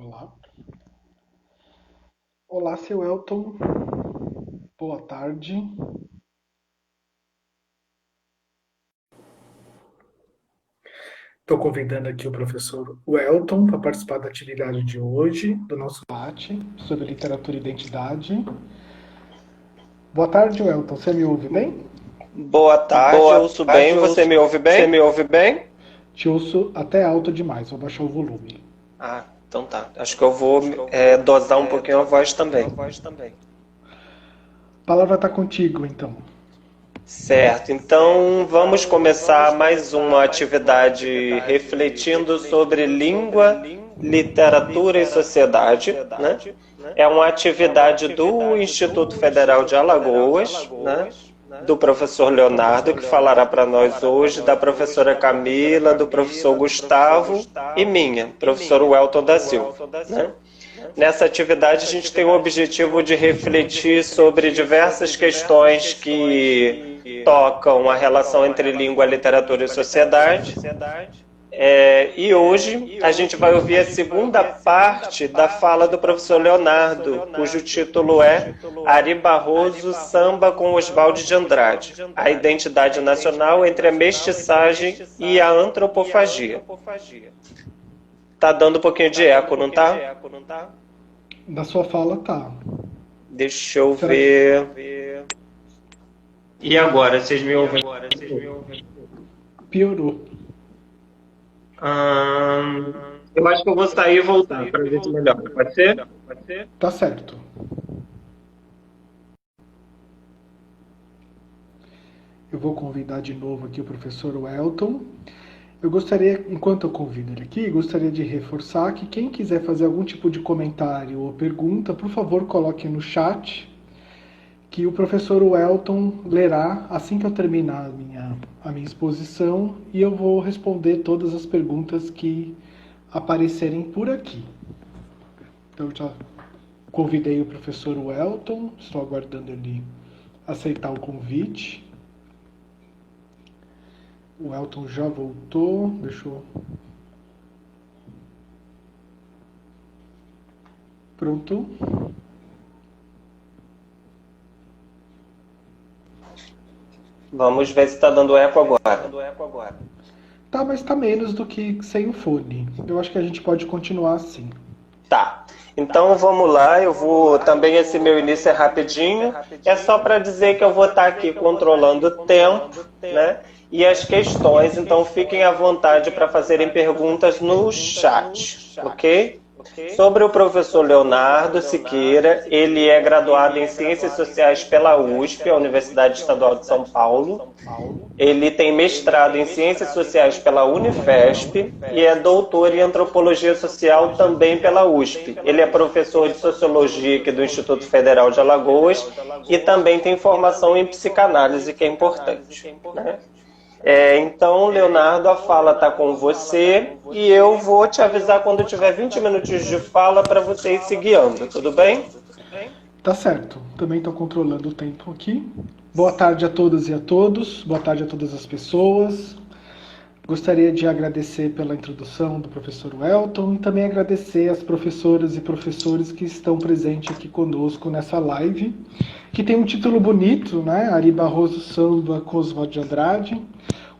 Olá. Olá, seu Elton. Boa tarde. Estou convidando aqui o professor Welton para participar da atividade de hoje, do nosso debate sobre literatura e identidade. Boa tarde, Welton. Você me ouve bem? Boa tarde, eu ouço bem. Você me ouve bem? Você me ouve bem? Te ouço até alto demais. Vou baixar o volume. Ah, então tá. Acho que eu vou dosar um pouquinho a voz também. A palavra está contigo, então. Certo, então vamos começar mais uma atividade refletindo sobre língua, literatura e sociedade, né? É uma atividade do Instituto Federal de Alagoas, né? Do professor Leonardo, que falará para nós hoje, da professora Camila, do professor Gustavo e minha, professor Welton da Silva, né? Nessa atividade, a gente tem o objetivo de refletir sobre diversas questões que tocam a relação entre língua, literatura e sociedade. E hoje a gente vai ouvir a segunda parte da fala do professor Leonardo, cujo título é Ari Barroso, Samba com Oswald de Andrade, a identidade nacional entre a mestiçagem e a antropofagia. Tá dando um pouquinho de eco, não tá? Da sua fala, tá. Deixa eu ver. E agora, vocês me ouvem? Piorou. Eu acho que eu vou sair e voltar para ver se melhora. Pode ser? Tá certo. Eu vou convidar de novo aqui o professor Welton. Eu gostaria, enquanto eu convido ele aqui, gostaria de reforçar que quem quiser fazer algum tipo de comentário ou pergunta, por favor, coloque no chat, que o professor Welton lerá assim que eu terminar a minha exposição, e eu vou responder todas as perguntas que aparecerem por aqui. Então, eu já convidei o professor Welton, estou aguardando ele aceitar o convite. O Elton já voltou, deixa eu... Pronto. Vamos ver se está dando eco agora. Tá, mas tá menos do que sem o fone. Eu acho que a gente pode continuar assim. Tá. Então vamos lá, eu vou também, esse meu início é rapidinho, é só para dizer que eu vou estar aqui controlando o tempo, né? E as questões, então fiquem à vontade para fazerem perguntas no chat, ok? Sobre o professor Leonardo Siqueira, ele é graduado em Ciências Sociais pela USP, a Universidade Estadual de São Paulo. Ele tem mestrado em Ciências Sociais pela Unifesp e é doutor em Antropologia Social também pela USP. Ele é professor de Sociologia aqui do Instituto Federal de Alagoas e também tem formação em psicanálise, que é importante, né? Então, Leonardo, a fala está com você e eu vou te avisar quando tiver 20 minutos de fala para você ir se guiando, tudo bem? Tá certo. Também estou controlando o tempo aqui. Boa tarde a todas e a todos. Boa tarde a todas as pessoas. Gostaria de agradecer pela introdução do professor Welton e também agradecer às professoras e professores que estão presentes aqui conosco nessa live, que tem um título bonito, né? Ari Barroso, Samba com Oswald de Andrade.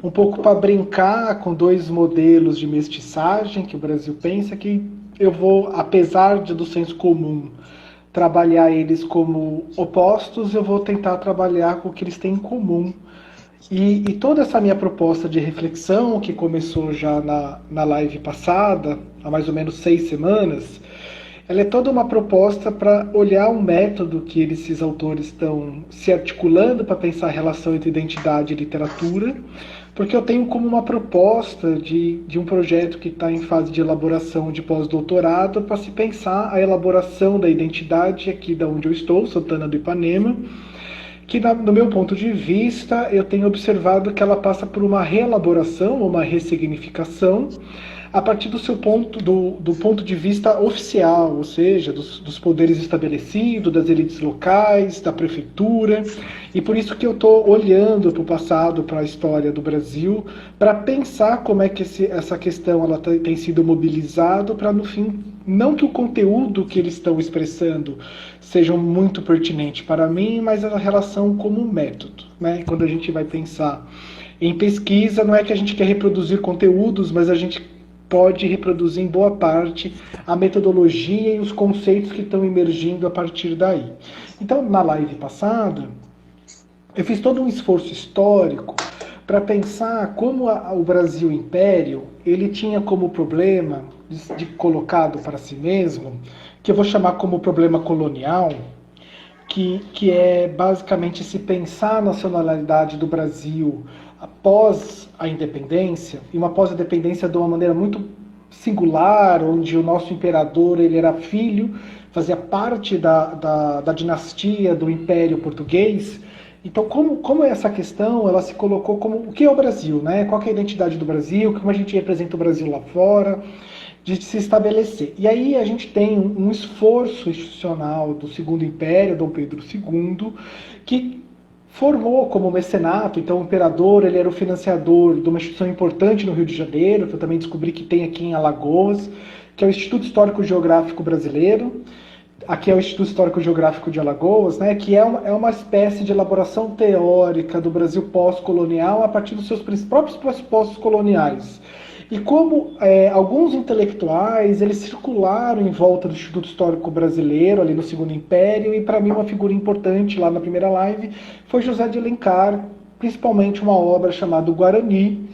Um pouco para brincar com dois modelos de mestiçagem que o Brasil pensa, que eu vou, apesar do senso comum, trabalhar eles como opostos, eu vou tentar trabalhar com o que eles têm em comum. E toda essa minha proposta de reflexão, que começou já na live passada, há mais ou menos 6 semanas, ela é toda uma proposta para olhar um método que esses autores estão se articulando para pensar a relação entre identidade e literatura, porque eu tenho como uma proposta de um projeto que está em fase de elaboração de pós-doutorado para se pensar a elaboração da identidade aqui da onde eu estou, Santana do Ipanema, que, do meu ponto de vista, eu tenho observado que ela passa por uma reelaboração, uma ressignificação, a partir do seu do ponto de vista oficial, ou seja, dos poderes estabelecidos, das elites locais, da prefeitura, e por isso que eu estou olhando para o passado, para a história do Brasil, para pensar como é que essa questão ela tem sido mobilizada, para no fim, não que o conteúdo que eles estão expressando seja muito pertinente para mim, mas a relação como método, né? Quando a gente vai pensar em pesquisa, não é que a gente quer reproduzir conteúdos, mas a gente pode reproduzir em boa parte a metodologia e os conceitos que estão emergindo a partir daí. Então, na live passada, eu fiz todo um esforço histórico para pensar como o Brasil Império, ele tinha como problema, colocado para si mesmo, que eu vou chamar como problema colonial, que é basicamente se pensar a nacionalidade do Brasil após a independência, e uma pós-independência de uma maneira muito singular, onde o nosso imperador ele era filho, fazia parte da dinastia do Império Português. Então, como essa questão ela se colocou como o que é o Brasil, né? Qual que é a identidade do Brasil, como a gente representa o Brasil lá fora, de se estabelecer. E aí a gente tem um esforço institucional do Segundo Império, Dom Pedro II, que formou como mecenato. Então o imperador ele era o financiador de uma instituição importante no Rio de Janeiro, que eu também descobri que tem aqui em Alagoas, que é o Instituto Histórico Geográfico Brasileiro. Aqui é o Instituto Histórico Geográfico de Alagoas, né, que é uma espécie de elaboração teórica do Brasil pós-colonial a partir dos seus próprios pressupostos coloniais. E como alguns intelectuais, eles circularam em volta do Instituto Histórico Brasileiro, ali no Segundo Império, e para mim uma figura importante lá na primeira live foi José de Alencar, principalmente uma obra chamada Guarani,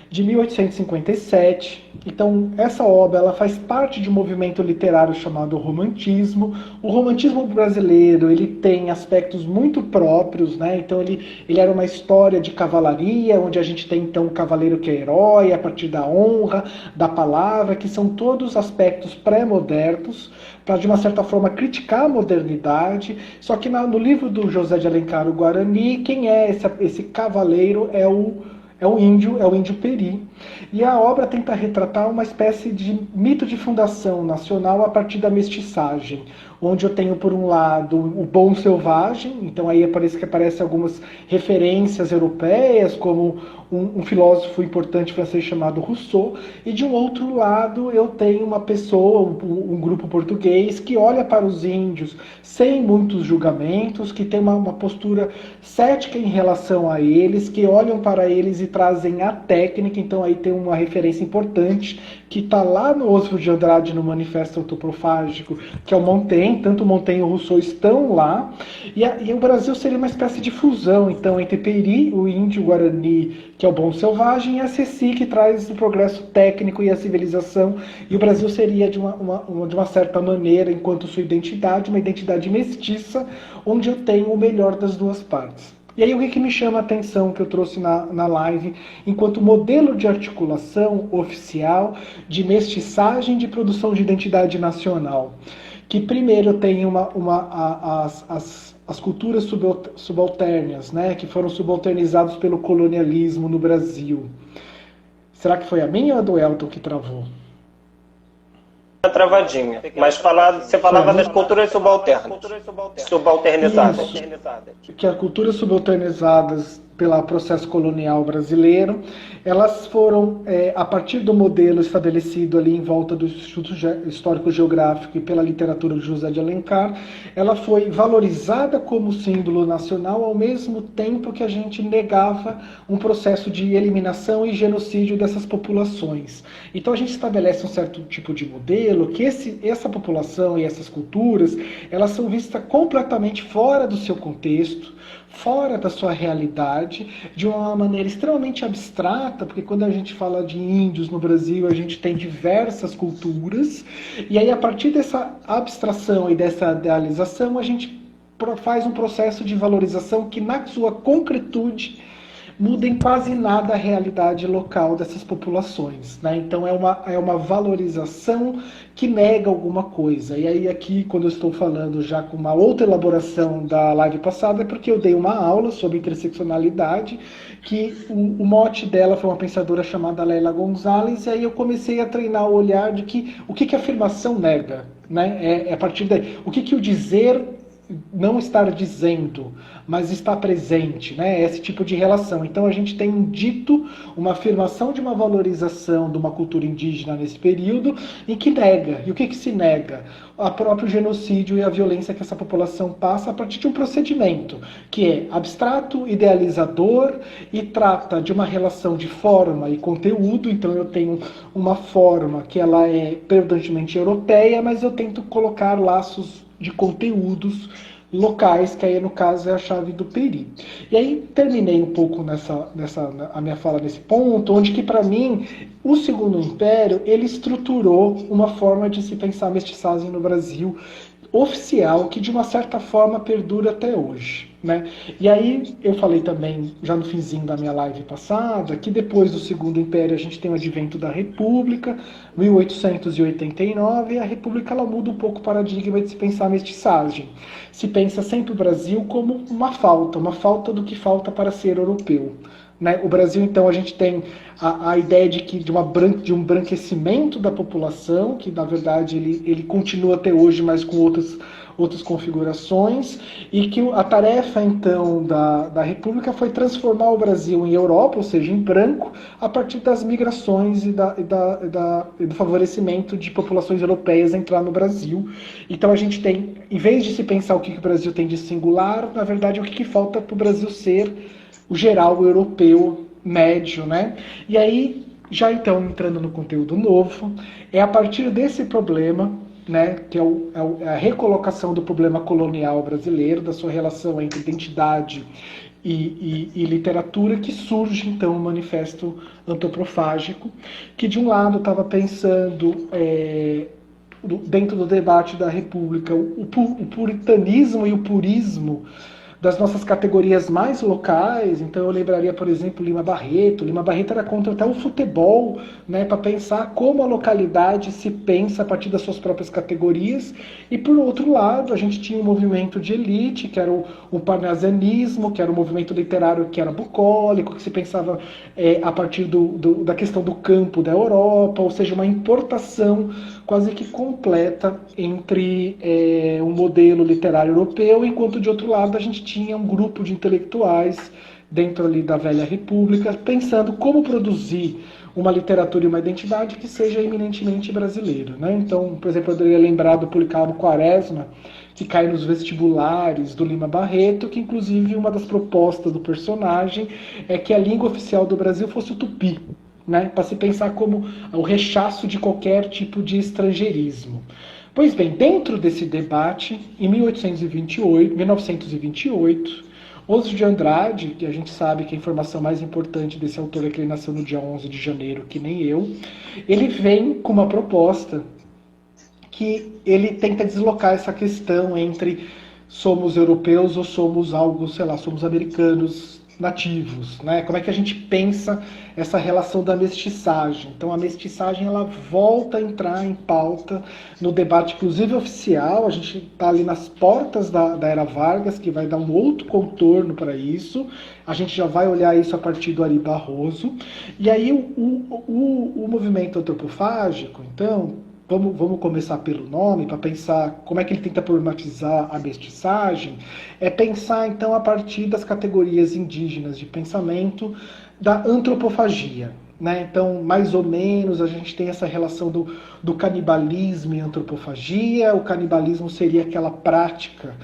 de 1857. Então, essa obra ela faz parte de um movimento literário chamado Romantismo. O romantismo brasileiro ele tem aspectos muito próprios, né? Então, ele era uma história de cavalaria, onde a gente tem, então, o cavaleiro que é herói, a partir da honra, da palavra, que são todos aspectos pré-modernos, para, de uma certa forma, criticar a modernidade. Só que no livro do José de Alencar, o Guarani, quem é esse cavaleiro é o índio Peri. E a obra tenta retratar uma espécie de mito de fundação nacional a partir da mestiçagem, onde eu tenho, por um lado, o bom selvagem, então aí parece que aparecem algumas referências europeias, como um filósofo importante francês chamado Rousseau, e de um outro lado eu tenho uma pessoa, um grupo português, que olha para os índios sem muitos julgamentos, que tem uma postura cética em relação a eles, que olham para eles e trazem a técnica. Então aí tem uma referência importante, que está lá no Oswald de Andrade, no Manifesto Antroposófico, que é o Montaigne. Tanto Montaigne e o Rousseau estão lá, e o Brasil seria uma espécie de fusão, então, entre Peri, o índio Guarani, que é o bom selvagem, e a Ceci, que traz o progresso técnico e a civilização, e o Brasil seria, de uma certa maneira, enquanto sua identidade, uma identidade mestiça, onde eu tenho o melhor das duas partes. E aí o que me chama a atenção, que eu trouxe na live, enquanto modelo de articulação oficial de mestiçagem de produção de identidade nacional, que primeiro tem as culturas subalternas, né, que foram subalternizadas pelo colonialismo no Brasil. Será que foi a minha ou a do Elton que travou? Travadinha, mas você falava das culturas subalternizadas. Isso, que as culturas subalternizadas pelo processo colonial brasileiro, elas foram, a partir do modelo estabelecido ali em volta do Instituto Histórico Geográfico e pela literatura de José de Alencar, ela foi valorizada como símbolo nacional ao mesmo tempo que a gente negava um processo de eliminação e genocídio dessas populações. Então a gente estabelece um certo tipo de modelo que essa população e essas culturas, elas são vistas completamente fora do seu contexto, fora da sua realidade, de uma maneira extremamente abstrata, porque quando a gente fala de índios no Brasil, a gente tem diversas culturas, e aí a partir dessa abstração e dessa idealização, a gente faz um processo de valorização que, na sua concretude, muda em quase nada a realidade local dessas populações, né? Então é uma valorização que nega alguma coisa. E aí aqui, quando eu estou falando já com uma outra elaboração da live passada, é porque eu dei uma aula sobre interseccionalidade, que o mote dela foi uma pensadora chamada Leila Gonzalez, e aí eu comecei a treinar o olhar de que o que a afirmação nega, né? É a partir daí. O que o dizer não estar dizendo, mas está presente, né? Esse tipo de relação. Então a gente tem um dito, uma afirmação de uma valorização de uma cultura indígena nesse período, em que nega. E o que se nega? O próprio genocídio e a violência que essa população passa a partir de um procedimento que é abstrato, idealizador e trata de uma relação de forma e conteúdo. Então eu tenho uma forma que ela é predominantemente europeia, mas eu tento colocar laços de conteúdos locais, que aí no caso é a chave do Peri. E aí terminei um pouco a minha fala nesse ponto, onde que para mim o Segundo Império ele estruturou uma forma de se pensar a mestiçagem no Brasil oficial, que de uma certa forma perdura até hoje, né? E aí eu falei também, já no finzinho da minha live passada, que depois do Segundo Império a gente tem o advento da República, 1889, e a República ela muda um pouco o paradigma de se pensar a mestiçagem. Se pensa sempre o Brasil como uma falta do que falta para ser europeu. Né? O Brasil, então, a gente tem a ideia de um branquecimento da população, que na verdade ele continua até hoje, mas com outras configurações, e que a tarefa, então, da República foi transformar o Brasil em Europa, ou seja, em branco, a partir das migrações e do favorecimento de populações europeias entrar no Brasil. Então a gente tem, em vez de se pensar o que o Brasil tem de singular, na verdade o que falta para o Brasil ser o geral o europeu médio, né? E aí, já então entrando no conteúdo novo, é a partir desse problema, né, que é a recolocação do problema colonial brasileiro, da sua relação entre identidade e literatura, que surge então o Manifesto Antropofágico, que de um lado estava pensando dentro do debate da República o puritanismo e o purismo das nossas categorias mais locais. Então eu lembraria, por exemplo, Lima Barreto. Lima Barreto era contra até o futebol, né, para pensar como a localidade se pensa a partir das suas próprias categorias. E por outro lado, a gente tinha um movimento de elite, que era o parnasianismo, que era um movimento literário que era bucólico, que se pensava a partir da questão do campo da Europa, ou seja, uma importação quase que completa entre um modelo literário europeu, enquanto de outro lado a gente tinha um grupo de intelectuais dentro ali da velha república, pensando como produzir uma literatura e uma identidade que seja eminentemente brasileira, né? Então, por exemplo, eu poderia lembrar do Policarpo Quaresma, que cai nos vestibulares do Lima Barreto, que inclusive uma das propostas do personagem é que a língua oficial do Brasil fosse o tupi, né? Para se pensar como o rechaço de qualquer tipo de estrangeirismo. Pois bem, dentro desse debate, em 1928, Oswald de Andrade, que a gente sabe que a informação mais importante desse autor é que ele nasceu no dia 11 de janeiro, que nem eu, ele vem com uma proposta que ele tenta deslocar essa questão entre somos europeus ou somos algo, sei lá, somos americanos nativos, né? Como é que a gente pensa essa relação da mestiçagem? Então a mestiçagem ela volta a entrar em pauta no debate, inclusive oficial. A gente está ali nas portas da Era Vargas, que vai dar um outro contorno para isso. A gente já vai olhar isso a partir do Ari Barroso. E aí o movimento antropofágico, então, vamos começar pelo nome, para pensar como é que ele tenta problematizar a mestiçagem, é pensar então a partir das categorias indígenas de pensamento da antropofagia. Né? Então, mais ou menos, a gente tem essa relação do canibalismo e antropofagia. O canibalismo seria aquela prática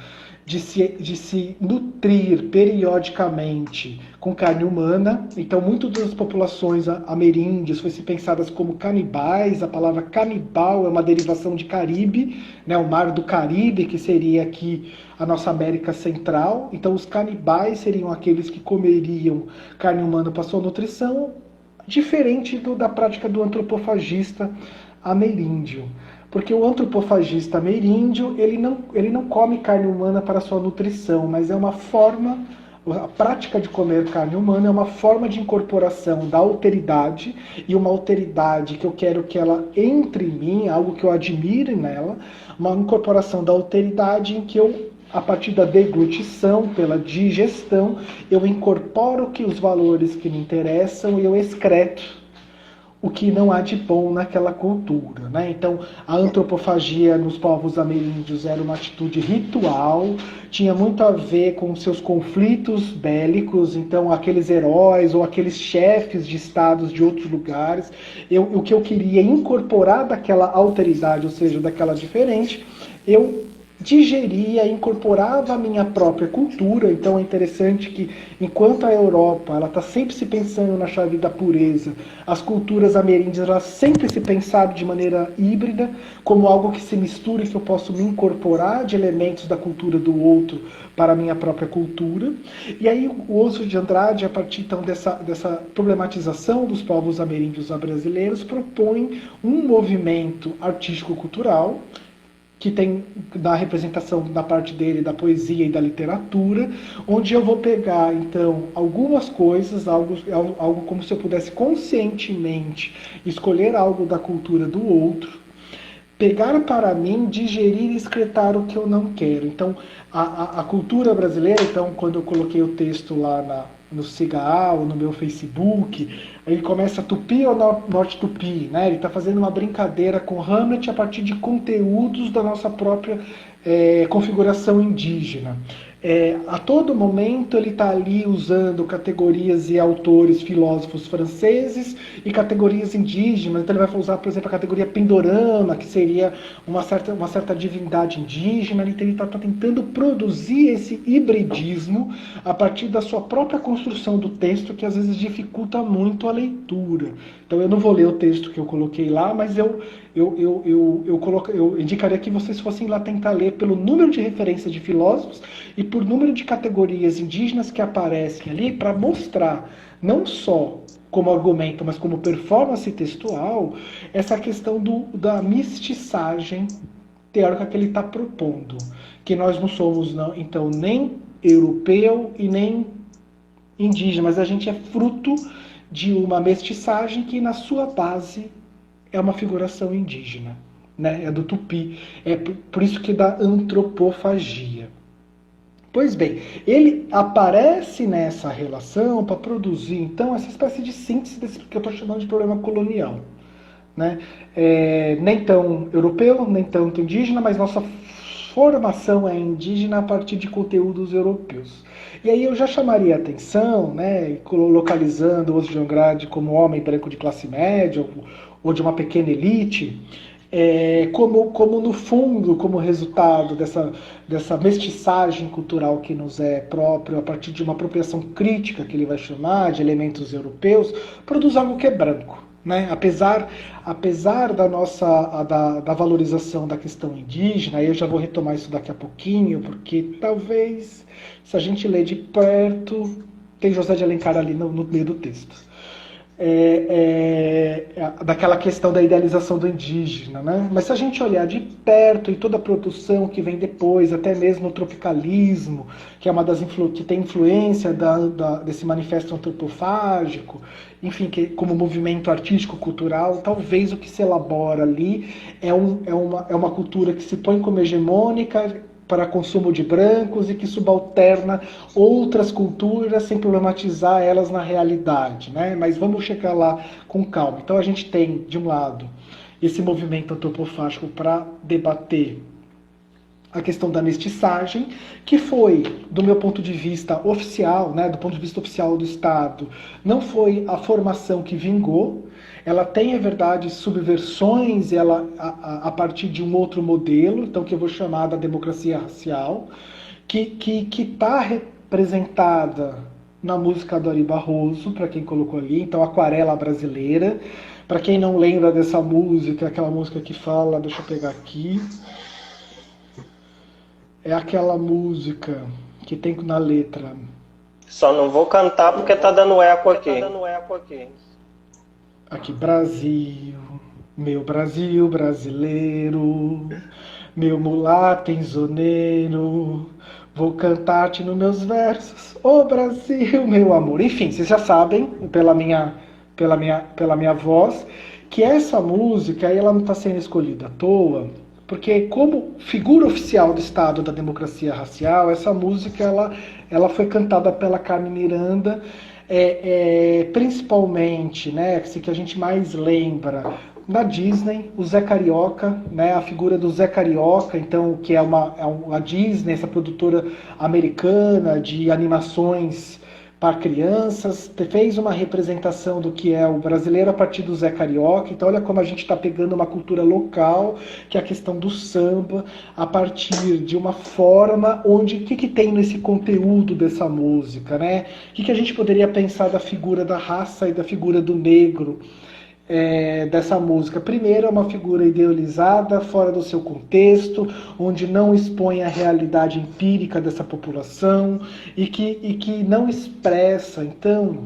de se nutrir periodicamente com carne humana. Então, muitas das populações ameríndias foram pensadas como canibais. A palavra canibal é uma derivação de Caribe, né, o Mar do Caribe, que seria aqui a nossa América Central. Então, os canibais seriam aqueles que comeriam carne humana para sua nutrição, diferente da prática do antropofagista ameríndio. Porque o antropofagista ameríndio, ele não come carne humana para sua nutrição, mas é uma forma A prática de comer carne humana é uma forma de incorporação da alteridade, e uma alteridade que eu quero que ela entre em mim, algo que eu admire nela, uma incorporação da alteridade em que eu, a partir da deglutição, pela digestão, eu incorporo que os valores que me interessam e eu excreto o que não há de bom naquela cultura, né? Então, a antropofagia nos povos ameríndios era uma atitude ritual, tinha muito a ver com seus conflitos bélicos, então aqueles heróis ou aqueles chefes de estados de outros lugares, o que eu queria incorporar daquela alteridade, ou seja, daquela diferente, eu digeria, incorporava a minha própria cultura. Então é interessante que, enquanto a Europa ela está sempre se pensando na chave da pureza, as culturas ameríndias elas sempre se pensaram de maneira híbrida, como algo que se mistura e que eu posso me incorporar de elementos da cultura do outro para a minha própria cultura. E aí o Oswald de Andrade, a partir então dessa problematização dos povos ameríndios brasileiros, propõe um movimento artístico-cultural que tem da representação da parte dele da poesia e da literatura, onde eu vou pegar então algumas coisas, algo como se eu pudesse conscientemente escolher algo da cultura do outro, pegar para mim, digerir e excretar o que eu não quero. Então, a cultura brasileira, então, quando eu coloquei o texto lá no Sigaal, no meu Facebook, ele começa Tupi ou Norte Tupi, né? Ele está fazendo uma brincadeira com Hamlet a partir de conteúdos da nossa própria configuração indígena. A todo momento ele está ali usando categorias e autores, filósofos franceses e categorias indígenas. Então ele vai usar, por exemplo, a categoria Pindorama, que seria uma certa divindade indígena. Então ele está tentando produzir esse hibridismo a partir da sua própria construção do texto, que às vezes dificulta muito a leitura. Então eu não vou ler o texto que eu coloquei lá, mas eu indicaria que vocês fossem lá tentar ler pelo número de referências de filósofos e por número de categorias indígenas que aparecem ali, para mostrar não só como argumento, mas como performance textual, essa questão da mistiçagem teórica que ele está propondo. Que nós não somos, não, então, nem europeu e nem indígena, mas a gente é fruto de uma mestiçagem que, na sua base, é uma figuração indígena, né? É do tupi. É por isso que da antropofagia. Pois bem, ele aparece nessa relação para produzir, então, essa espécie de síntese desse que eu estou chamando de problema colonial, né? Nem tão europeu, nem tanto indígena, mas nossa formação é indígena a partir de conteúdos europeus. E aí eu já chamaria a atenção, né, localizando o Oswald de Andrade como homem branco de classe média ou de uma pequena elite, como no fundo, como resultado dessa mestiçagem cultural que nos é próprio, a partir de uma apropriação crítica, que ele vai chamar, de elementos europeus, produz algo que é branco. Né? Apesar da valorização da questão indígena, eu já vou retomar isso daqui a pouquinho, porque talvez, se a gente ler de perto, tem José de Alencar ali no meio do texto. Daquela questão da idealização do indígena, né? Mas se a gente olhar de perto e toda a produção que vem depois, até mesmo o tropicalismo, que é uma das que tem influência desse manifesto antropofágico, enfim, que, como movimento artístico-cultural, talvez o que se elabora ali é uma cultura que se põe como hegemônica para consumo de brancos e que subalterna outras culturas sem problematizar elas na realidade, né? Mas vamos chegar lá com calma. Então a gente tem, de um lado, esse movimento antropofágico para debater a questão da mestiçagem, que foi, do meu ponto de vista oficial, né, do ponto de vista oficial do Estado, não foi a formação que vingou. Ela tem, é verdade, subversões a partir de um outro modelo, então que eu vou chamar da democracia racial, que está representada na música do Ari Barroso, para quem colocou ali, então Aquarela Brasileira. Para quem não lembra dessa música, aquela música que fala, deixa eu pegar aqui, é aquela música que tem na letra... Só não vou cantar porque tá dando eco aqui. Aqui, Brasil brasileiro, meu mulato enzoneiro, Vou cantar-te nos meus versos, ô Brasil, meu amor. Enfim, vocês já sabem, pela minha voz, que essa música ela não está sendo escolhida à toa, porque como figura oficial do Estado da Democracia Racial, essa música ela foi cantada pela Carmen Miranda, principalmente, né, assim, que a gente mais lembra na Disney, o Zé Carioca, né, a figura do Zé Carioca, então, que é a Disney, essa produtora americana de animações para crianças, fez uma representação do que é o brasileiro a partir do Zé Carioca. Então olha como a gente está pegando uma cultura local, que é a questão do samba, a partir de uma forma onde, o que tem nesse conteúdo dessa música, né? O que a gente poderia pensar da figura da raça e da figura do negro, dessa música? Primeiro, é uma figura idealizada, fora do seu contexto, onde não expõe a realidade empírica dessa população e que não expressa, então,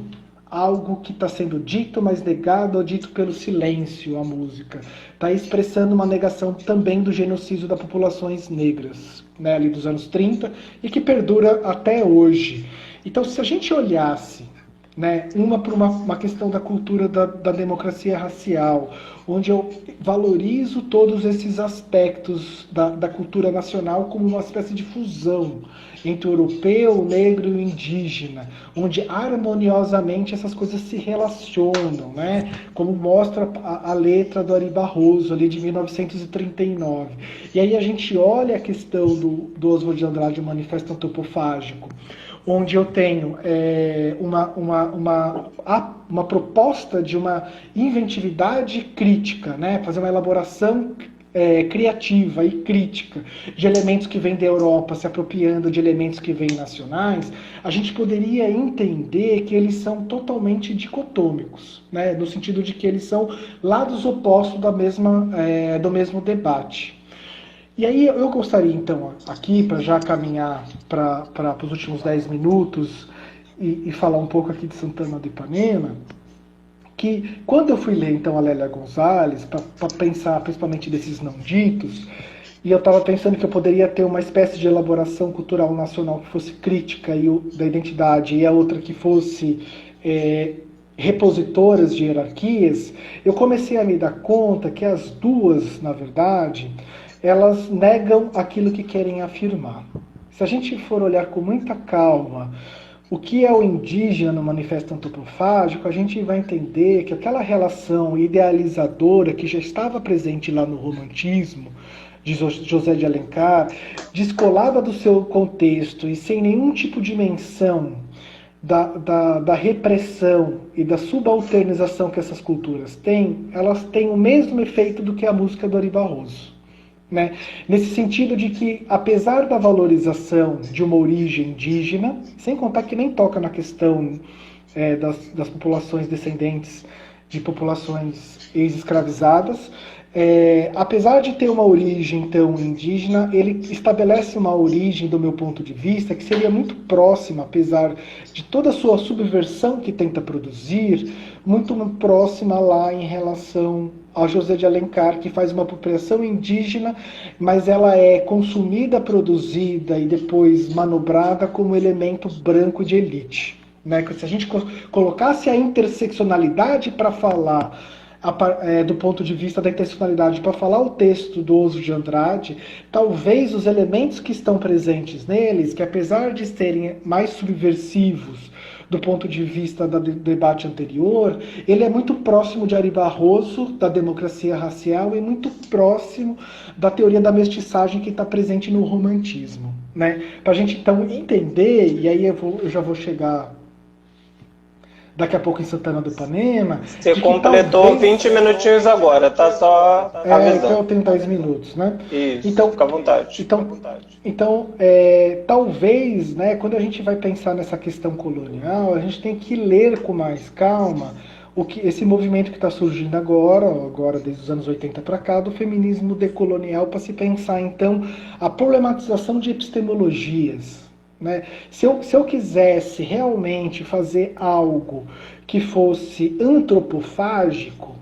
algo que está sendo dito, mas negado ou dito pelo silêncio. A música está expressando uma negação também do genocídio das populações negras, né, ali dos anos 30, e que perdura até hoje. Então, se a gente olhasse, né, por uma questão da cultura da democracia racial, onde eu valorizo todos esses aspectos da cultura nacional como uma espécie de fusão entre o europeu, o negro e o indígena, onde harmoniosamente essas coisas se relacionam, né, como mostra a letra do Ari Barroso, ali de 1939. E aí a gente olha a questão do Oswald de Andrade, o Manifesto Antropofágico, onde eu tenho uma proposta de uma inventividade crítica, né? Fazer uma elaboração criativa e crítica de elementos que vêm da Europa, se apropriando de elementos que vêm nacionais. A gente poderia entender que eles são totalmente dicotômicos, né? No sentido de que eles são lados opostos do mesmo debate. E aí eu gostaria, então, aqui, para já caminhar para os últimos 10 minutos e falar um pouco aqui de Santana do Ipanema, que quando eu fui ler, então, a Lélia Gonzalez, para pensar principalmente desses não ditos, e eu estava pensando que eu poderia ter uma espécie de elaboração cultural nacional que fosse crítica da identidade e a outra que fosse repositoras de hierarquias, eu comecei a me dar conta que as duas, na verdade, elas negam aquilo que querem afirmar. Se a gente for olhar com muita calma o que é o indígena no Manifesto Antropofágico, a gente vai entender que aquela relação idealizadora que já estava presente lá no romantismo, de José de Alencar, descolada do seu contexto e sem nenhum tipo de menção da repressão e da subalternização que essas culturas têm, elas têm o mesmo efeito do que a música do Ari Barroso. Né? Nesse sentido de que, apesar da valorização de uma origem indígena, sem contar que nem toca na questão das populações descendentes de populações ex-escravizadas, apesar de ter uma origem tão indígena, ele estabelece uma origem, do meu ponto de vista, que seria muito próxima, apesar de toda a sua subversão que tenta produzir, muito próxima lá em relação ao José de Alencar, que faz uma apropriação indígena, mas ela é consumida, produzida e depois manobrada como elemento branco de elite. Né? Se a gente colocasse a interseccionalidade para falar, do ponto de vista da interseccionalidade, para falar o texto do Oswald de Andrade, talvez os elementos que estão presentes neles, que apesar de serem mais subversivos do ponto de vista do debate anterior, ele é muito próximo de Ari Barroso, da democracia racial, e muito próximo da teoria da mestiçagem que está presente no romantismo. Né? Para a gente, então, entender, e aí eu já vou chegar daqui a pouco em Santana do Ipanema... Você completou talvez... 20 minutinhos agora, tá só avisando. Então eu tenho 10 minutos, né? Isso, então, fica à vontade. Então, talvez, né, quando a gente vai pensar nessa questão colonial, a gente tem que ler com mais calma esse movimento que está surgindo agora desde os anos 80 para cá, do feminismo decolonial, para se pensar, então, a problematização de epistemologias. Né? Se eu quisesse realmente fazer algo que fosse antropofágico,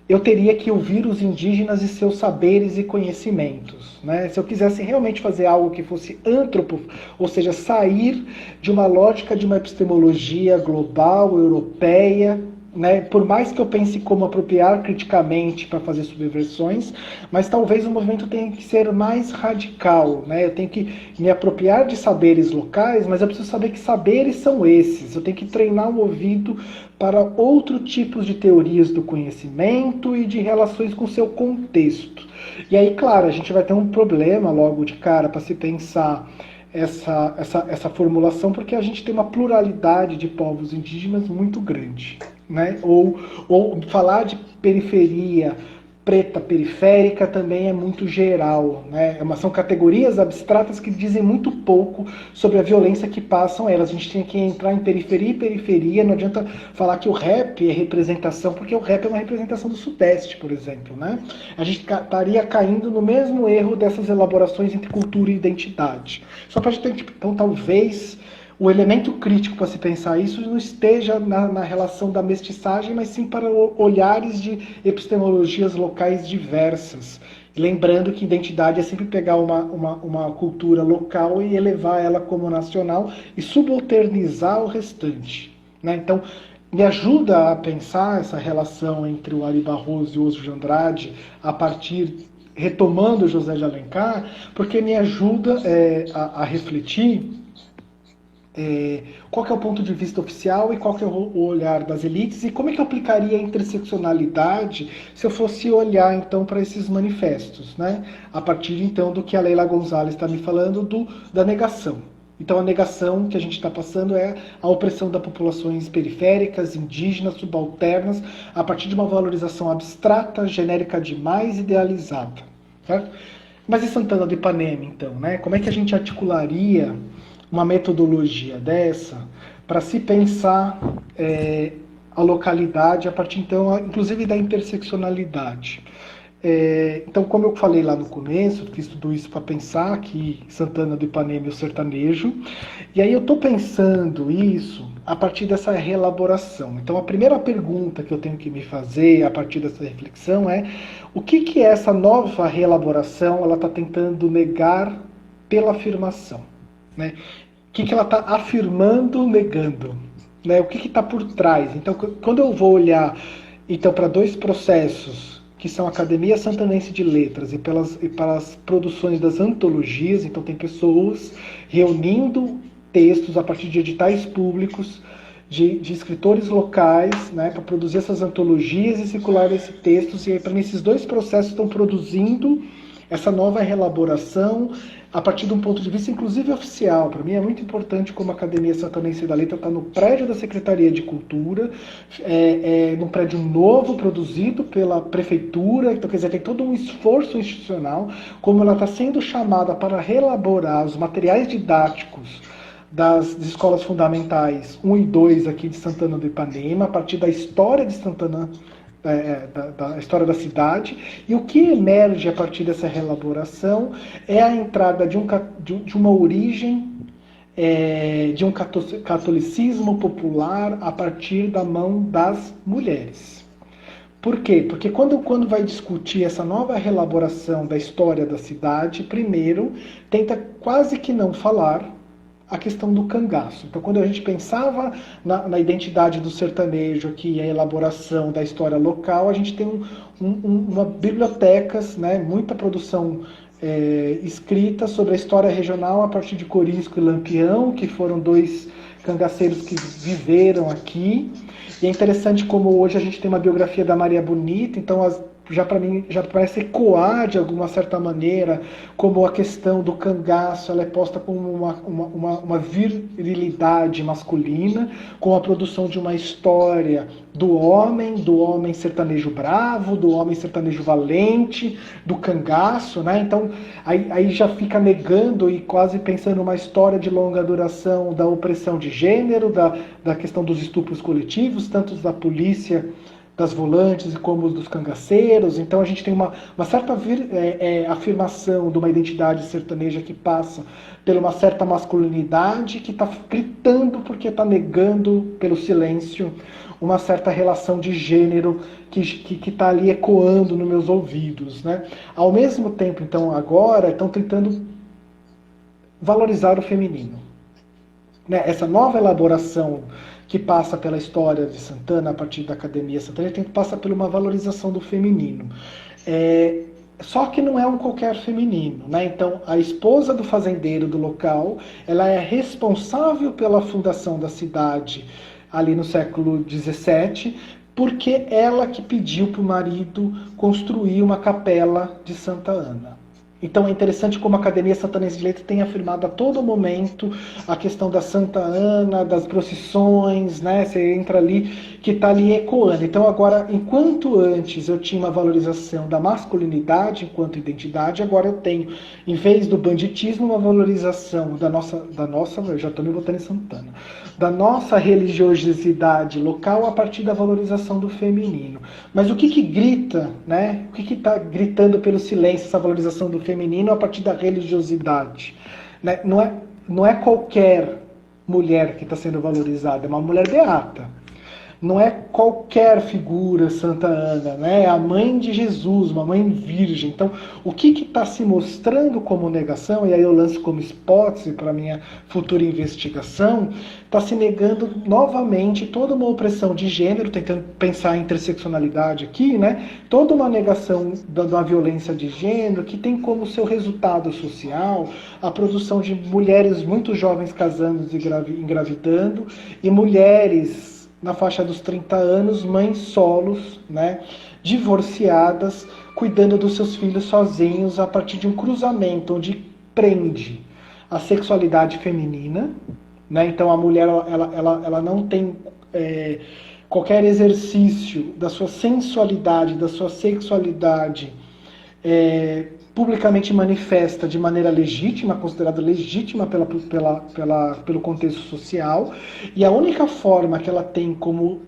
eu teria que ouvir os indígenas e seus saberes e conhecimentos, né? Se eu quisesse realmente fazer algo que fosse antropo, ou seja, sair de uma lógica de uma epistemologia global, europeia, né? Por mais que eu pense como apropriar criticamente para fazer subversões, mas talvez o movimento tenha que ser mais radical, né? Eu tenho que me apropriar de saberes locais, mas eu preciso saber que saberes são esses. Eu tenho que treinar o ouvido para outro tipos de teorias do conhecimento e de relações com seu contexto. E aí, claro, a gente vai ter um problema logo de cara para se pensar essa formulação, porque a gente tem uma pluralidade de povos indígenas muito grande, né? Ou falar de periferia preta periférica também é muito geral, né? São categorias abstratas que dizem muito pouco sobre a violência que passam elas. A gente tem que entrar em periferia e periferia. Não adianta falar que o rap é representação, porque o rap é uma representação do Sudeste, por exemplo, né? A gente estaria caindo no mesmo erro dessas elaborações entre cultura e identidade. Só para a gente, então, talvez o elemento crítico para se pensar isso não esteja na relação da mestiçagem, mas sim para olhares de epistemologias locais diversas. Lembrando que identidade é sempre pegar uma cultura local e elevar ela como nacional e subalternizar o restante, né? Então, me ajuda a pensar essa relação entre o Ari Barroso e o Oswald de Andrade a partir, retomando José de Alencar, porque me ajuda a refletir qual que é o ponto de vista oficial e qual que é o olhar das elites e como é que eu aplicaria a interseccionalidade se eu fosse olhar então para esses manifestos, né? A partir então do que a Leila Gonzalez está me falando da negação. Então a negação que a gente está passando é a opressão das populações periféricas, indígenas, subalternas, a partir de uma valorização abstrata, genérica demais, idealizada, certo? Mas e Santana do Ipanema então, né? Como é que a gente articularia uma metodologia dessa para se pensar a localidade a partir, então, inclusive da interseccionalidade? Então, como eu falei lá no começo, fiz tudo isso para pensar que Santana do Ipanema e o sertanejo, e aí eu estou pensando isso a partir dessa reelaboração. Então, a primeira pergunta que eu tenho que me fazer a partir dessa reflexão é o que essa nova reelaboração ela está tentando negar pela afirmação, né? O que ela está afirmando, negando, né? O que está por trás? Então, quando eu vou olhar então, para dois processos, que são a Academia Santanense de Letras e pelas produções das antologias, então tem pessoas reunindo textos a partir de editais públicos, de escritores locais, né, para produzir essas antologias e circular esses textos, e aí, para mim, esses dois processos estão produzindo essa nova reelaboração a partir de um ponto de vista, inclusive, oficial. Para mim é muito importante como a Academia Santanense da Letra está no prédio da Secretaria de Cultura, num prédio novo, produzido pela Prefeitura, então, quer dizer, tem todo um esforço institucional, como ela está sendo chamada para reelaborar os materiais didáticos das escolas fundamentais 1 e 2 aqui de Santana do Ipanema, a partir da história de Santana, da história da cidade, e o que emerge a partir dessa reelaboração é a entrada de uma origem, de um catolicismo popular a partir da mão das mulheres. Por quê? Porque quando vai discutir essa nova reelaboração da história da cidade, primeiro tenta quase que não falar a questão do cangaço. Então, quando a gente pensava na identidade do sertanejo aqui e a elaboração da história local, a gente tem uma bibliotecas, né, muita produção escrita sobre a história regional a partir de Corisco e Lampião, que foram dois cangaceiros que viveram aqui. E é interessante como hoje a gente tem uma biografia da Maria Bonita, então já para mim já parece ecoar de alguma certa maneira como a questão do cangaço ela é posta como uma virilidade masculina, com a produção de uma história do homem sertanejo bravo, do homem sertanejo valente, do cangaço, né? Então aí já fica negando e quase pensando numa história de longa duração da opressão de gênero, da questão dos estupros coletivos, tanto da polícia das volantes e como os dos cangaceiros. Então a gente tem uma certa afirmação de uma identidade sertaneja que passa por uma certa masculinidade que está gritando porque está negando pelo silêncio uma certa relação de gênero que está ali ecoando nos meus ouvidos, né? Ao mesmo tempo, então, agora, estão tentando valorizar o feminino, né? Essa nova elaboração que passa pela história de Santana, a partir da Academia Santana, passa por uma valorização do feminino. Só que não é um qualquer feminino, né? Então, a esposa do fazendeiro do local, ela é responsável pela fundação da cidade ali no século XVII, porque ela que pediu para o marido construir uma capela de Santa Ana. Então é interessante como a Academia Santanense de Letras tem afirmado a todo momento a questão da Santa Ana, das procissões, né? Você entra ali, que está ali ecoando. Então agora, enquanto antes eu tinha uma valorização da masculinidade enquanto identidade, agora eu tenho, em vez do banditismo, uma valorização da nossa, eu já estou me botando em Santana, da nossa religiosidade local a partir da valorização do feminino. Mas o que grita, né? O que está gritando pelo silêncio essa valorização do feminino a partir da religiosidade? Né? Não é qualquer mulher que está sendo valorizada, é uma mulher beata. Não é qualquer figura Santa Ana, né? É a mãe de Jesus, uma mãe virgem. Então, o que está se mostrando como negação, e aí eu lanço como hipótese para a minha futura investigação, está se negando novamente toda uma opressão de gênero, tentando pensar a interseccionalidade aqui, né? Toda uma negação da violência de gênero, que tem como seu resultado social a produção de mulheres muito jovens casando e engravidando, e mulheres na faixa dos 30 anos, mães solos, né, divorciadas, cuidando dos seus filhos sozinhos a partir de um cruzamento onde prende a sexualidade feminina, né? Então a mulher ela não tem qualquer exercício da sua sensualidade, da sua sexualidade publicamente manifesta de maneira legítima, considerada legítima pelo contexto social, e a única forma que ela tem como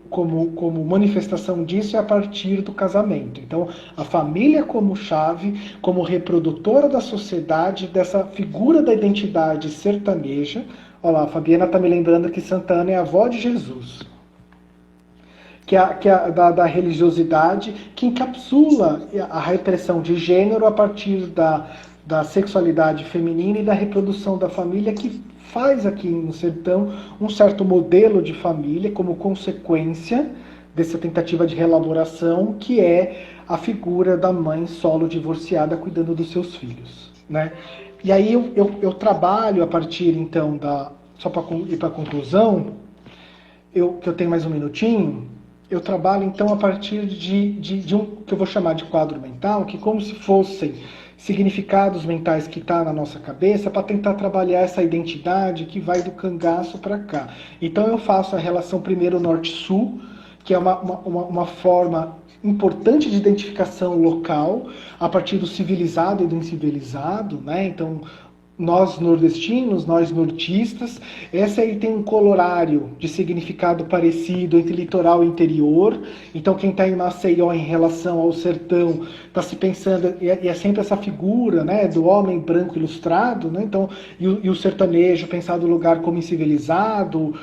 manifestação disso é a partir do casamento. Então, a família como chave, como reprodutora da sociedade, dessa figura da identidade sertaneja. Olha lá, a Fabiana está me lembrando que Santana é a avó de Jesus. Da religiosidade, que encapsula a repressão de gênero a partir da sexualidade feminina e da reprodução da família, que faz aqui no sertão um certo modelo de família como consequência dessa tentativa de reelaboração, que é a figura da mãe solo divorciada cuidando dos seus filhos, né? E aí eu trabalho a partir, então, só para ir para a conclusão, que eu tenho mais um minutinho. Eu trabalho, então, a partir de um que eu vou chamar de quadro mental, que como se fossem significados mentais que está na nossa cabeça, para tentar trabalhar essa identidade que vai do cangaço para cá. Então eu faço a relação primeiro norte-sul, que é uma forma importante de identificação local, a partir do civilizado e do incivilizado, né? Então, nós nordestinos, nós nortistas, essa aí tem um colorário de significado parecido entre litoral e interior. Então quem está em Maceió em relação ao sertão está se pensando, e é sempre essa figura, né, do homem branco ilustrado, né? Então, e o sertanejo pensado no lugar como incivilizado,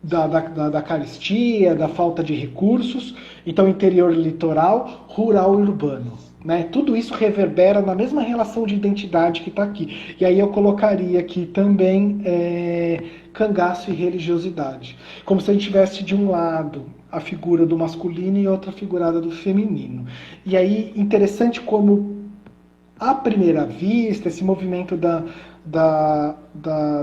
da carestia, da falta de recursos. Então interior e litoral, rural e urbano. Né? Tudo isso reverbera na mesma relação de identidade que está aqui. E aí eu colocaria aqui também cangaço e religiosidade. Como se a gente tivesse de um lado a figura do masculino e outra figurada do feminino. E aí, interessante como, à primeira vista, esse movimento da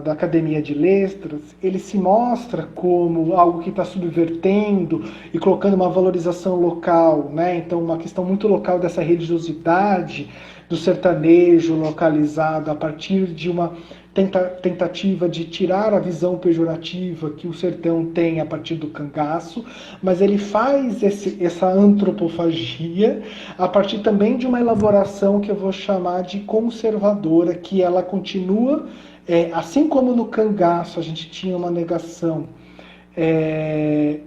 Academia de Letras, ele se mostra como algo que está subvertendo e colocando uma valorização local, né? Então, uma questão muito local dessa religiosidade do sertanejo localizado a partir de uma tentativa de tirar a visão pejorativa que o sertão tem a partir do cangaço, mas ele faz essa antropofagia a partir também de uma elaboração que eu vou chamar de conservadora, que ela continua, assim como no cangaço a gente tinha uma negação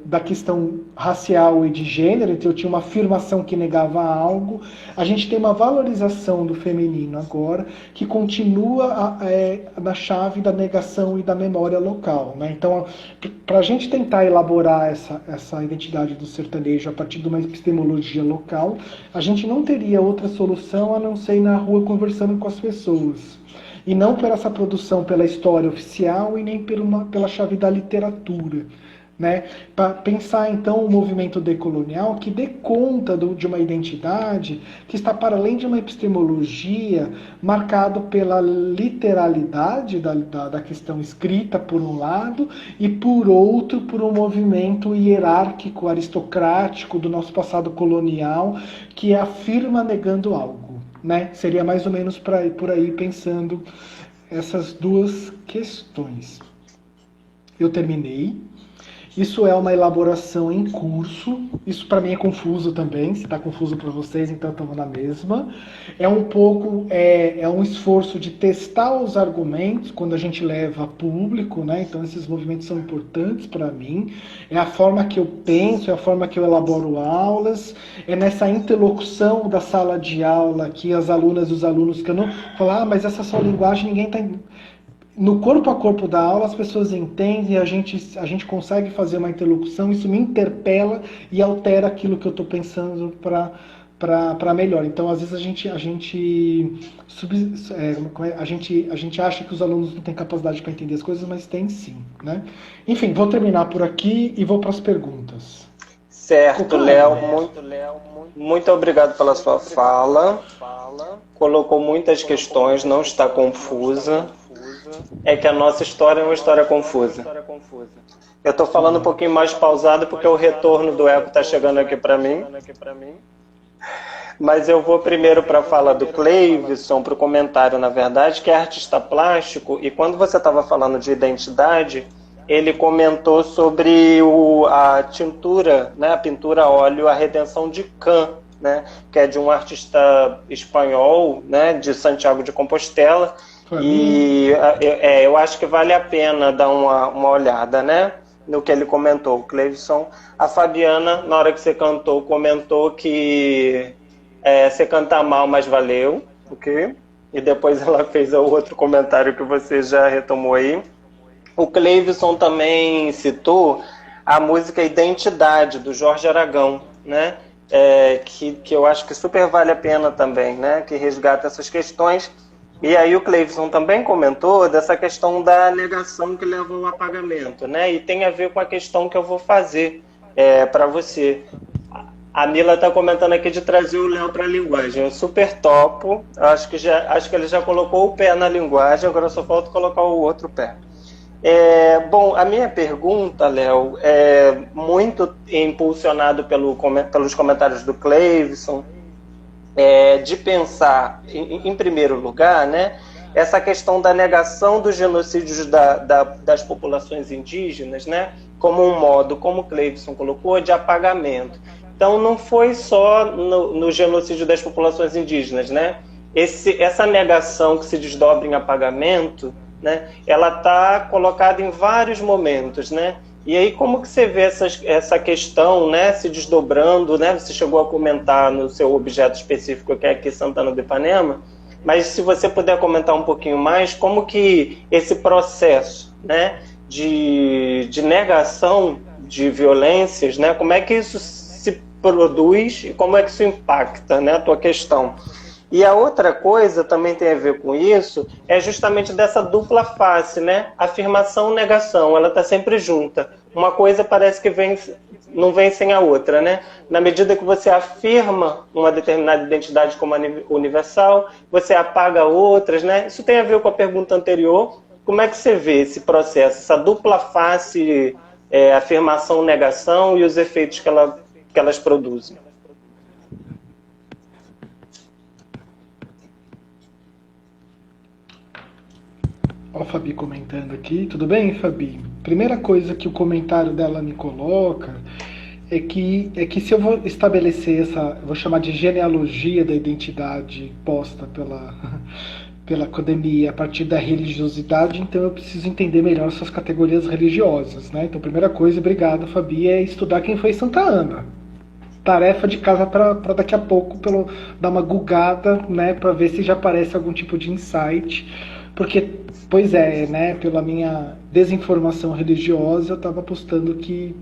da questão racial e de gênero, então eu tinha uma afirmação que negava algo. A gente tem uma valorização do feminino agora, que continua na chave da negação e da memória local, né? Então, para a gente tentar elaborar essa identidade do sertanejo a partir de uma epistemologia local, a gente não teria outra solução a não ser ir na rua conversando com as pessoas. E não por essa produção pela história oficial e nem pela chave da literatura. Né? Para pensar, então, o movimento decolonial que dê conta de uma identidade que está para além de uma epistemologia marcado pela literalidade da questão escrita, por um lado, e por outro, por um movimento hierárquico, aristocrático do nosso passado colonial que afirma negando algo. Né? Seria mais ou menos por aí pensando essas duas questões. Eu terminei. Isso é uma elaboração em curso. Isso para mim é confuso também. Se está confuso para vocês, então estamos na mesma. É um pouco, um esforço de testar os argumentos quando a gente leva a público, né? Então esses movimentos são importantes para mim. É a forma que eu penso, é a forma que eu elaboro aulas. É nessa interlocução da sala de aula que as alunas e os alunos que eu não falar, mas essa sua linguagem ninguém está no corpo a corpo da aula, as pessoas entendem, a gente consegue fazer uma interlocução, isso me interpela e altera aquilo que eu estou pensando para melhor. Então, às vezes a gente acha que os alunos não têm capacidade para entender as coisas, mas tem sim. Né? Enfim, vou terminar por aqui e vou para as perguntas. Certo, Léo, muito obrigado pela sua fala. Colocou muitas questões, não está confusa. É que a nossa história é uma história confusa. Eu estou falando um pouquinho mais pausado porque o retorno do eco está chegando aqui para mim. Mas eu vou primeiro para a fala do Cleivson, para o comentário, na verdade, que é artista plástico, e quando você estava falando de identidade, ele comentou sobre a tintura, né, a pintura a óleo, a Redenção de Can, né, que é de um artista espanhol, né, de Santiago de Compostela. E eu acho que vale a pena dar uma olhada, né, no que ele comentou, o Cleivson. A Fabiana, na hora que você cantou, comentou que você canta mal, mas valeu, ok? E depois ela fez o outro comentário que você já retomou aí. O Cleivson também citou a música Identidade, do Jorge Aragão, né, que eu acho que super vale a pena também, né, que resgata essas questões. E aí o Cleivson também comentou dessa questão da negação que leva ao apagamento, né? E tem a ver com a questão que eu vou fazer para você. A Mila está comentando aqui de trazer o Léo para a linguagem. Eu super topo. Acho que ele já colocou o pé na linguagem, agora só falta colocar o outro pé. Bom, a minha pergunta, Léo, é muito impulsionado pelos comentários do Cleivson, de pensar, em primeiro lugar, né, essa questão da negação dos genocídios das populações indígenas, né, como um modo, como o Cleivson colocou, de apagamento. Então, não foi só no genocídio das populações indígenas, né? Essa negação que se desdobra em apagamento, né, ela está colocada em vários momentos, né? E aí, como que você vê essa questão, né, se desdobrando, né? Você chegou a comentar no seu objeto específico, que é aqui Santana do Ipanema, mas se você puder comentar um pouquinho mais, como que esse processo, né, de negação de violências, né, como é que isso se produz e como é que isso impacta, né, a tua questão? E a outra coisa também tem a ver com isso, é justamente dessa dupla face, né? Afirmação, negação, ela está sempre junta. Uma coisa parece que não vem sem a outra, né? Na medida que você afirma uma determinada identidade como universal, você apaga outras, né? Isso tem a ver com a pergunta anterior. Como é que você vê esse processo, essa dupla face, afirmação, negação e os efeitos que elas produzem? Ó, a Fabi comentando aqui. Tudo bem, Fabi? Primeira coisa que o comentário dela me coloca é que se eu vou estabelecer vou chamar de genealogia da identidade posta pela academia a partir da religiosidade, então eu preciso entender melhor essas categorias religiosas, né? Então, a primeira coisa, obrigado, Fabi, é estudar quem foi Santa Ana. Tarefa de casa para daqui a pouco dar uma gugada, né, para ver se já aparece algum tipo de insight, porque, pois é, né, pela minha desinformação religiosa, eu estava apostando que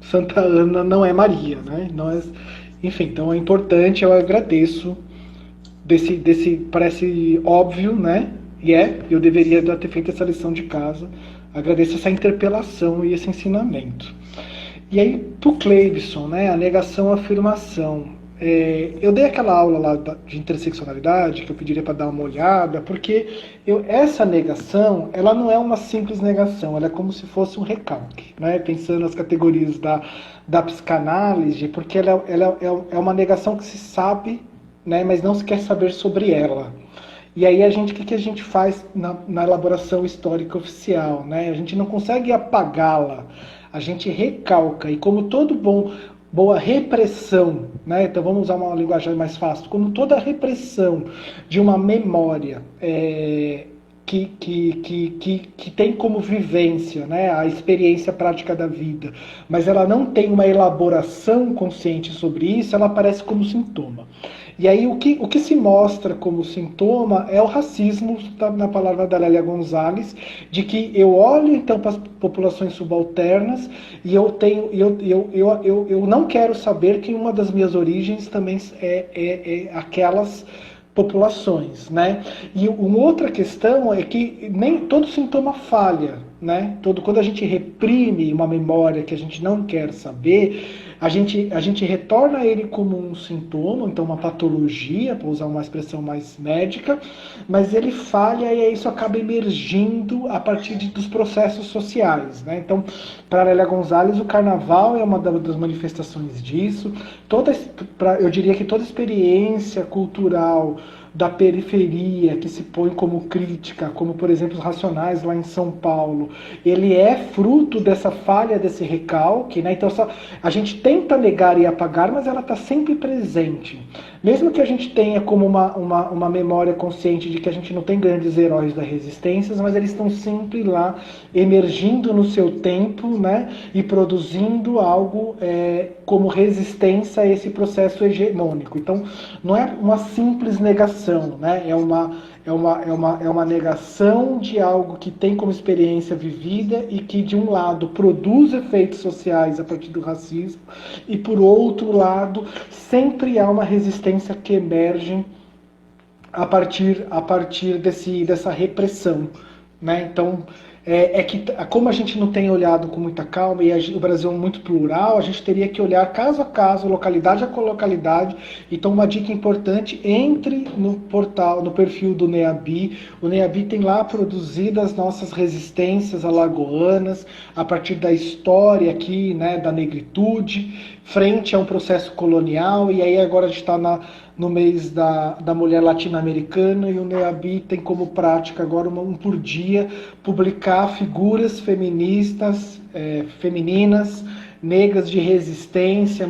Santa Ana não é Maria, né? Não é, enfim, então é importante, eu agradeço parece óbvio, né? E eu deveria ter feito essa lição de casa. Agradeço essa interpelação e esse ensinamento. E aí, para o Cleibson, né, a negação-afirmação. Eu dei aquela aula lá de interseccionalidade, que eu pediria para dar uma olhada, porque essa negação, ela não é uma simples negação, ela é como se fosse um recalque, né? Pensando nas categorias da psicanálise, porque ela é uma negação que se sabe, né, mas não se quer saber sobre ela. E aí o que a gente faz na elaboração histórica oficial, né? A gente não consegue apagá-la, a gente recalca, e como boa repressão, né? Então vamos usar uma linguagem mais fácil, como toda repressão de uma memória que tem como vivência, né, a experiência prática da vida, mas ela não tem uma elaboração consciente sobre isso, ela aparece como sintoma. E aí o que se mostra como sintoma é o racismo, tá na palavra da Lélia Gonzalez, de que eu olho então para as populações subalternas e eu não quero saber que uma das minhas origens também é aquelas populações, né? E uma outra questão é que nem todo sintoma falha, né? Quando a gente reprime uma memória que a gente não quer saber, a gente retorna ele como um sintoma, então uma patologia, para usar uma expressão mais médica, mas ele falha e isso acaba emergindo a partir dos processos sociais, né? Então, para Lélia Gonzalez, o carnaval é uma das manifestações disso. Eu diria que toda experiência cultural da periferia que se põe como crítica, como por exemplo os Racionais lá em São Paulo, ele é fruto dessa falha, desse recalque, né? Então a gente tenta negar e apagar, mas ela está sempre presente. Mesmo que a gente tenha como uma memória consciente de que a gente não tem grandes heróis da resistência, mas eles estão sempre lá, emergindo no seu tempo, né? E produzindo algo como resistência a esse processo hegemônico. Então, não é uma simples negação, né? É uma negação de algo que tem como experiência vivida e que, de um lado, produz efeitos sociais a partir do racismo e, por outro lado, sempre há uma resistência que emerge a partir dessa repressão, né? Então, que como a gente não tem olhado com muita calma e o Brasil é muito plural, a gente teria que olhar caso a caso, localidade a localidade. Então, uma dica importante, entre no perfil do NEABI. O NEABI tem lá produzido as nossas resistências alagoanas a partir da história aqui, né, da negritude, frente a um processo colonial, e aí agora a gente está no mês da mulher latino-americana, e o NEABI tem como prática agora um por dia publicar figuras feministas, femininas, negras de resistência.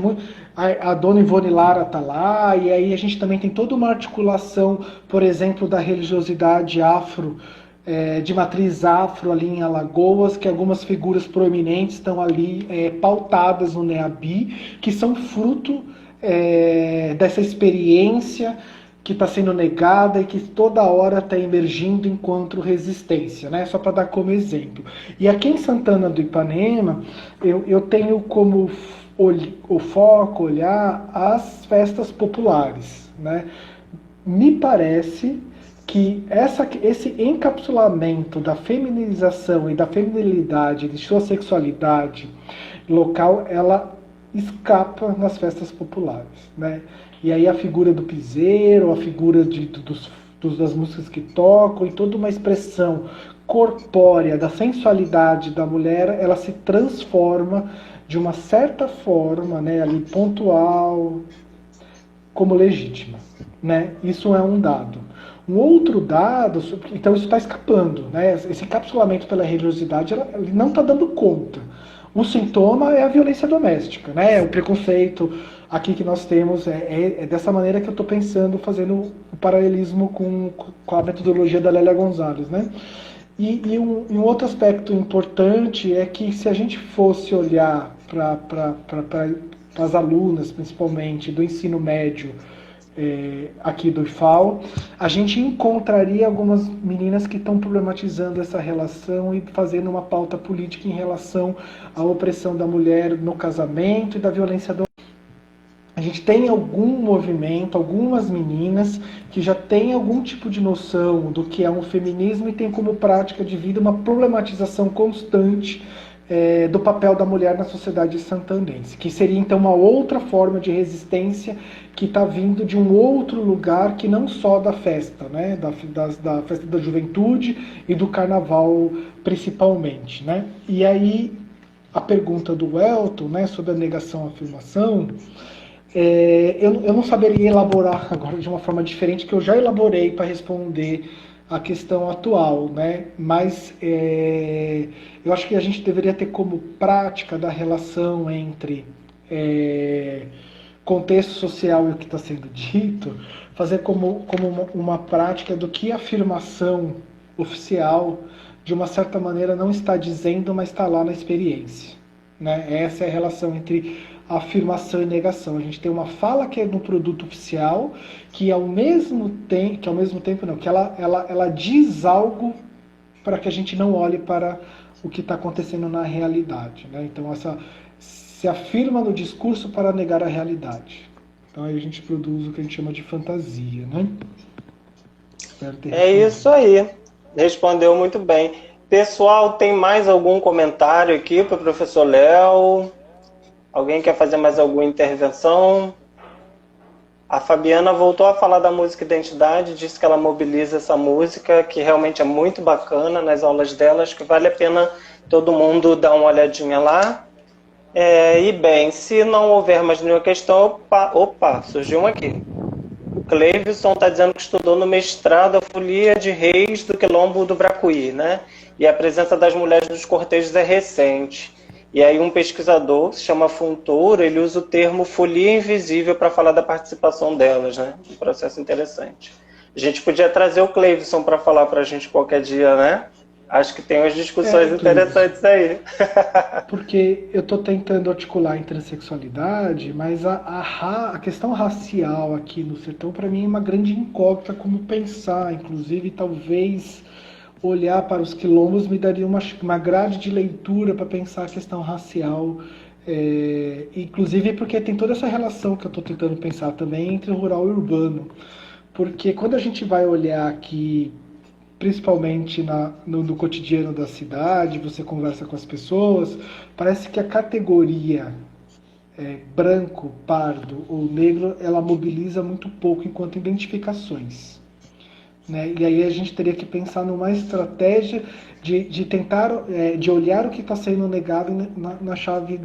A dona Ivone Lara está lá, e aí a gente também tem toda uma articulação, por exemplo, da religiosidade afro, de matriz afro ali em Alagoas, que algumas figuras proeminentes estão ali pautadas no NEABI, que são fruto dessa experiência que está sendo negada e que toda hora está emergindo enquanto resistência, né? Só para dar como exemplo. E aqui em Santana do Ipanema, eu tenho como o foco olhar as festas populares, né? Me parece que esse encapsulamento da feminização e da feminilidade, de sua sexualidade local, ela escapa nas festas populares, né? E aí a figura do piseiro, a figura das músicas que tocam, e toda uma expressão corpórea da sensualidade da mulher, ela se transforma de uma certa forma, né, ali pontual, como legítima, né? Isso é um dado. Um outro dado, então isso está escapando, né? Esse encapsulamento pela religiosidade, ele não está dando conta. O sintoma é a violência doméstica, né? O preconceito aqui que nós temos, é dessa maneira que eu estou pensando, fazendo o paralelismo com a metodologia da Lélia Gonzalez, né? E um outro aspecto importante é que se a gente fosse olhar para as alunas, principalmente do ensino médio, aqui do IFAL, a gente encontraria algumas meninas que estão problematizando essa relação e fazendo uma pauta política em relação à opressão da mulher no casamento e da violência doméstica. A gente tem algum movimento, algumas meninas que já têm algum tipo de noção do que é um feminismo e tem como prática de vida uma problematização constante do papel da mulher na sociedade santandense, que seria então uma outra forma de resistência que está vindo de um outro lugar que não só da festa, né? da festa da juventude e do carnaval principalmente. Né? E aí a pergunta do Elton, né, sobre a negação-afirmação, eu não saberia elaborar agora de uma forma diferente, que eu já elaborei para responder a questão atual, né? Mas eu acho que a gente deveria ter como prática da relação entre contexto social e o que está sendo dito, fazer como uma prática do que a afirmação oficial, de uma certa maneira, não está dizendo, mas está lá na experiência. Né? Essa é a relação entre afirmação e negação. A gente tem uma fala que é no produto oficial, que ao mesmo tempo não, que ela diz algo para que a gente não olhe para o que está acontecendo na realidade. Né? Então se afirma no discurso para negar a realidade. Então aí a gente produz o que a gente chama de fantasia. Né? Isso aí. Respondeu muito bem. Pessoal, tem mais algum comentário aqui para o professor Léo? Alguém quer fazer mais alguma intervenção? A Fabiana voltou a falar da música Identidade, disse que ela mobiliza essa música, que realmente é muito bacana nas aulas delas, que vale a pena todo mundo dar uma olhadinha lá. E bem, se não houver mais nenhuma questão, opa, surgiu uma aqui. O Cleivson está dizendo que estudou no mestrado a Folia de Reis do Quilombo do Bracuí, né? E a presença das mulheres nos cortejos é recente. E aí um pesquisador, que se chama Fontoura, ele usa o termo folia invisível para falar da participação delas, né? Um processo interessante. A gente podia trazer o Cleivson para falar para a gente qualquer dia, né? Acho que tem umas discussões interessantes aí. Porque eu estou tentando articular a intersexualidade, mas a questão racial aqui no sertão, para mim, é uma grande incógnita como pensar. Inclusive, talvez olhar para os quilombos me daria uma grade de leitura para pensar a questão racial, inclusive porque tem toda essa relação que eu estou tentando pensar também entre o rural e o urbano. Porque quando a gente vai olhar aqui, principalmente no cotidiano da cidade, você conversa com as pessoas, parece que a categoria branco, pardo ou negro, ela mobiliza muito pouco enquanto identificações. Né? E aí a gente teria que pensar numa estratégia de tentar, de olhar o que está sendo negado na chave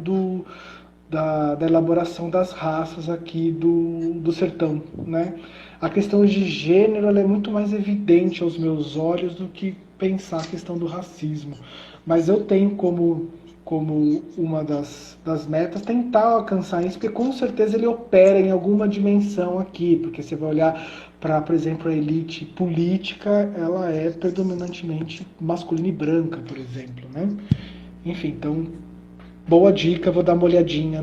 da elaboração das raças aqui do sertão. Né? A questão de gênero ela é muito mais evidente aos meus olhos do que pensar a questão do racismo. Mas eu tenho como uma das metas tentar alcançar isso, porque com certeza ele opera em alguma dimensão aqui, porque você vai olhar para, por exemplo, a elite política, ela é predominantemente masculina e branca, por exemplo, né? Enfim, então, boa dica, vou dar uma olhadinha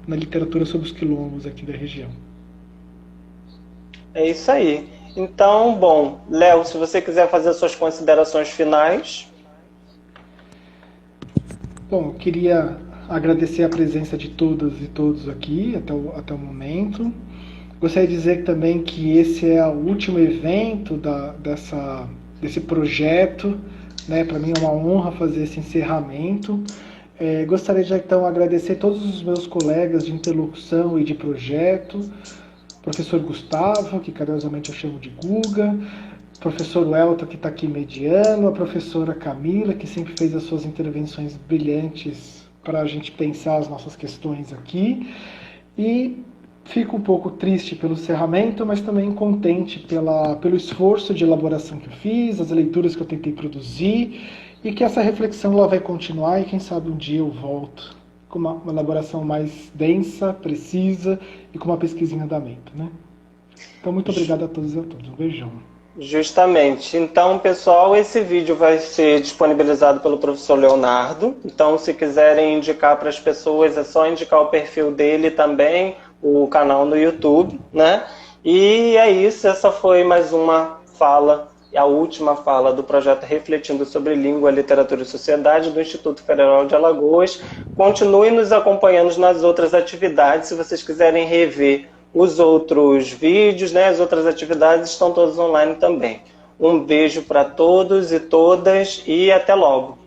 na literatura sobre os quilombos aqui da região. É isso aí. Então, bom, Léo, se você quiser fazer suas considerações finais. Bom, eu queria agradecer a presença de todas e todos aqui até o momento. Gostaria de dizer também que esse é o último evento desse projeto, né? Para mim é uma honra fazer esse encerramento. Gostaria de então agradecer todos os meus colegas de interlocução e de projeto, professor Gustavo, que carinhosamente eu chamo de Guga, professor Welton, que está aqui mediando, a professora Camila, que sempre fez as suas intervenções brilhantes para a gente pensar as nossas questões aqui. E fico um pouco triste pelo encerramento, mas também contente pelo esforço de elaboração que eu fiz, as leituras que eu tentei produzir, e que essa reflexão ela vai continuar e quem sabe um dia eu volto com uma elaboração mais densa, precisa e com uma pesquisa em andamento, né? Então, muito obrigado a todos e a todas. Um beijão. Justamente. Então, pessoal, esse vídeo vai ser disponibilizado pelo professor Leonardo. Então, se quiserem indicar para as pessoas, é só indicar o perfil dele também, o canal no YouTube, né? E é isso, essa foi mais uma fala, a última fala do projeto Refletindo sobre Língua, Literatura e Sociedade do Instituto Federal de Alagoas. Continue nos acompanhando nas outras atividades, se vocês quiserem rever os outros vídeos, né, as outras atividades estão todas online também. Um beijo para todos e todas e até logo.